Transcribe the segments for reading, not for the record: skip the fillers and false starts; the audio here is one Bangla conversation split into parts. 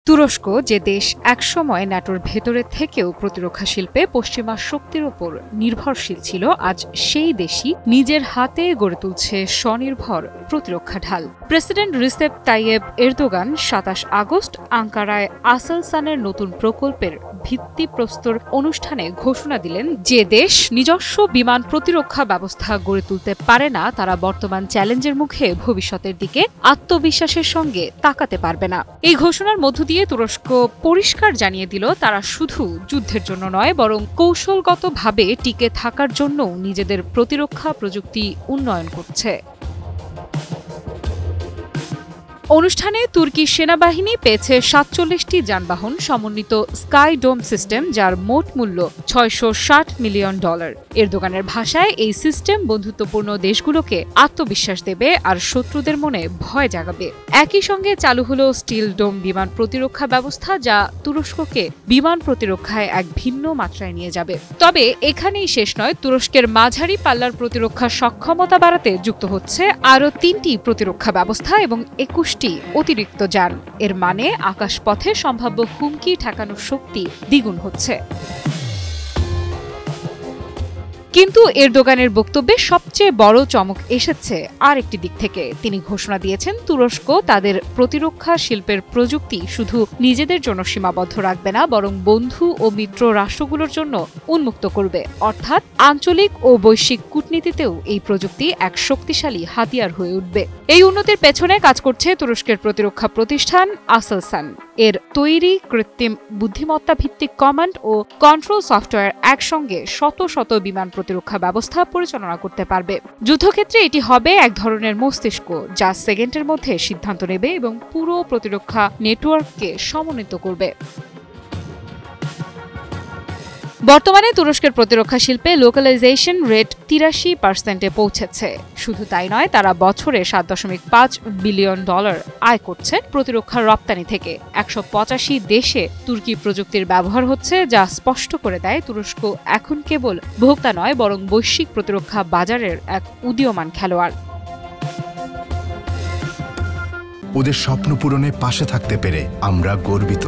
তুরস্ক যে দেশ একসময় ন্যাটোর ভেতরে থেকেও প্রতিরক্ষা শিল্পে পশ্চিমা শক্তির উপর নির্ভরশীল ছিল, আজ সেই দেশই নিজের হাতে গড়ে তুলছে স্বনির্ভর প্রতিরক্ষা ঢাল। President Recep Tayyip Erdogan ২৭ August আঙ্কারায় আসেলসানের নতুন প্রকল্পের ভিত্তিপ্রস্তর অনুষ্ঠানে ঘোষণা দিলেন, যে দেশ নিজস্ব বিমান প্রতিরক্ষা ব্যবস্থা গড়ে তুলতে পারে না তারা বর্তমান চ্যালেঞ্জের মুখে ভবিষ্যতের দিকে আত্মবিশ্বাসের সঙ্গে তাকাতে পারবে না। এই ঘোষণার মধ্য দিয়ে তুরস্ক পরিষ্কার জানিয়ে দিল, তারা শুধু যুদ্ধের জন্য নয় বরং কৌশলগতভাবে টিকে থাকার জন্য নিজেদের প্রতিরক্ষা প্রযুক্তি উন্নয়ন করছে। অনুষ্ঠানে তুর্কি সেনাবাহিনী পেয়েছে ৪৭টি যানবাহন সমন্বিত স্কাই ডোম সিস্টেম, যার মোট মূল্য $৬৬০ মিলিয়ন। এরদোগানের ভাষায় এই সিস্টেম বন্ধুত্বপূর্ণ দেশগুলোকে আত্মবিশ্বাস দেবে আর শত্রুদের মনে ভয় জাগাবে। একই সঙ্গে চালু হলো স্টিল ডোম বিমান প্রতিরক্ষা ব্যবস্থা, যা তুরস্ককে বিমান প্রতিরক্ষায় এক ভিন্ন মাত্রায় নিয়ে যাবে। তবে এখানেই শেষ নয়, তুরস্কের মাঝারি পাল্লার প্রতিরক্ষা সক্ষমতা বাড়াতে যুক্ত হচ্ছে আরও ৩টি প্রতিরক্ষা ব্যবস্থা এবং ২১টি অতিরিক্ত যান। এর মানে আকাশপথে সম্ভাব্য হুমকি ঠেকানোর শক্তি দ্বিগুণ হচ্ছে। কিন্তু এরদোগানের বক্তব্যে সবচেয়ে বড় চমক এসেছে আরেকটি দিক থেকে। তিনি ঘোষণা দিয়েছেন, তুরস্ক তাদের প্রতিরক্ষা শিল্পের প্রযুক্তি শুধু নিজেদের জন্য সীমাবদ্ধ রাখবে না, বরং বন্ধু ও মিত্র রাষ্ট্রগুলোর জন্য উন্মুক্ত করবে। অর্থাৎ আঞ্চলিক ও বৈশ্বিক কূটনীতিতেও এই প্রযুক্তি এক শক্তিশালী হাতিয়ার হয়ে উঠবে। এই উন্নতির পেছনে কাজ করছে তুরস্কের প্রতিরক্ষা প্রতিষ্ঠান আসেলসান। এর তৈরি কৃত্রিম বুদ্ধিমত্তা ভিত্তিক কমান্ড ও কন্ট্রোল সফটওয়্যার একসঙ্গে শত শত বিমান প্রতিরক্ষা ব্যবস্থা পরিচালনা করতে পারবে। যুদ্ধক্ষেত্রে এটি হবে এক ধরনের মস্তিষ্ক, যা সেকেন্ডের মধ্যে সিদ্ধান্ত নেবে এবং পুরো প্রতিরক্ষা নেটওয়ার্ককে সমন্বিত করবে। বর্তমানে তুরস্কের প্রতিরক্ষা শিল্পে লোকালাইজেশন রেট ৮৩% পৌঁছেছে। শুধু তাই নয়, তারা বছরে $৭.৫ বিলিয়ন আয় করছে প্রতিরক্ষার রপ্তানি থেকে। ১৮৫ দেশে তুর্কি প্রযুক্তির ব্যবহার হচ্ছে, যা স্পষ্ট করে দেয় তুরস্ক এখন কেবল ভোক্তা নয় বরং বৈশ্বিক প্রতিরক্ষা বাজারের এক উদীয়মান খেলোয়াড়। ওদের স্বপ্ন পূরণে পাশে থাকতে পেরে আমরা গর্বিত।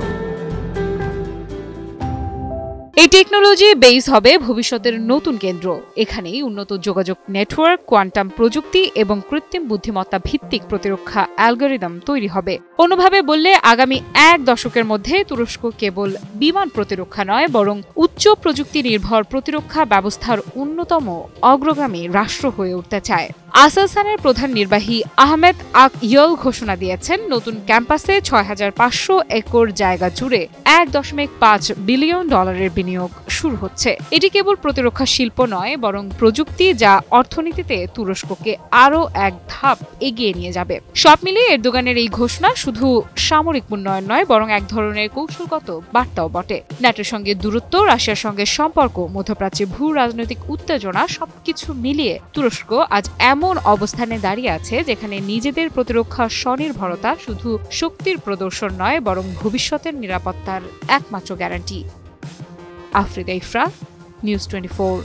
এই টেকনোলজি বেস হবে ভবিষ্যতের নতুন কেন্দ্র। এখানেই উন্নত যোগাযোগ নেটওয়ার্ক, কোয়ান্টাম প্রযুক্তি এবং কৃত্রিম বুদ্ধিমত্তা ভিত্তিক প্রতিরক্ষা অ্যালগরিদম তৈরি হবে। অন্যভাবে বললে, আগামী ১ দশকের মধ্যে তুরস্ক কেবল বিমান প্রতিরক্ষা নয় বরং উচ্চ প্রযুক্তি নির্ভর প্রতিরক্ষা ব্যবস্থার অন্যতম অগ্রগামী রাষ্ট্র হয়ে উঠতে চায়। আসেলসানের প্রধান নির্বাহী আহমেদ আকইল ঘোষণা দিয়েছেন, নতুন ক্যাম্পাসে ৬৫০০ একর জায়গা জুড়ে $১.৫ বিলিয়ন বিনিয়োগ শুরু হচ্ছে। এটি কেবল প্রতিরক্ষা শিল্প নয় বরং প্রযুক্তি, যা অর্থনীতিতে তুরস্ককে আরও এক ধাপ এগিয়ে নিয়ে যাবে। সব মিলিয়ে এরদোগানের এই ঘোষণা শুধু সামরিক উন্নয়ন নয় বরং এক ধরনের কৌশলগত বার্তাও বটে। ন্যাটোর সঙ্গে দূরত্ব, রাশিয়ার সঙ্গে সম্পর্ক, মধ্যপ্রাচ্যে ভূ রাজনৈতিক উত্তেজনা, সবকিছু মিলিয়ে তুরস্ক আজ এমন অবস্থানে দাঁড়িয়ে আছে যেখানে নিজেদের প্রতিরক্ষা স্বনির্ভরতা শুধু শক্তির প্রদর্শন নয় বরং ভবিষ্যতের নিরাপত্তার একমাত্র গ্যারান্টি। আফ্রিদা ইফরা, নিউজ 24।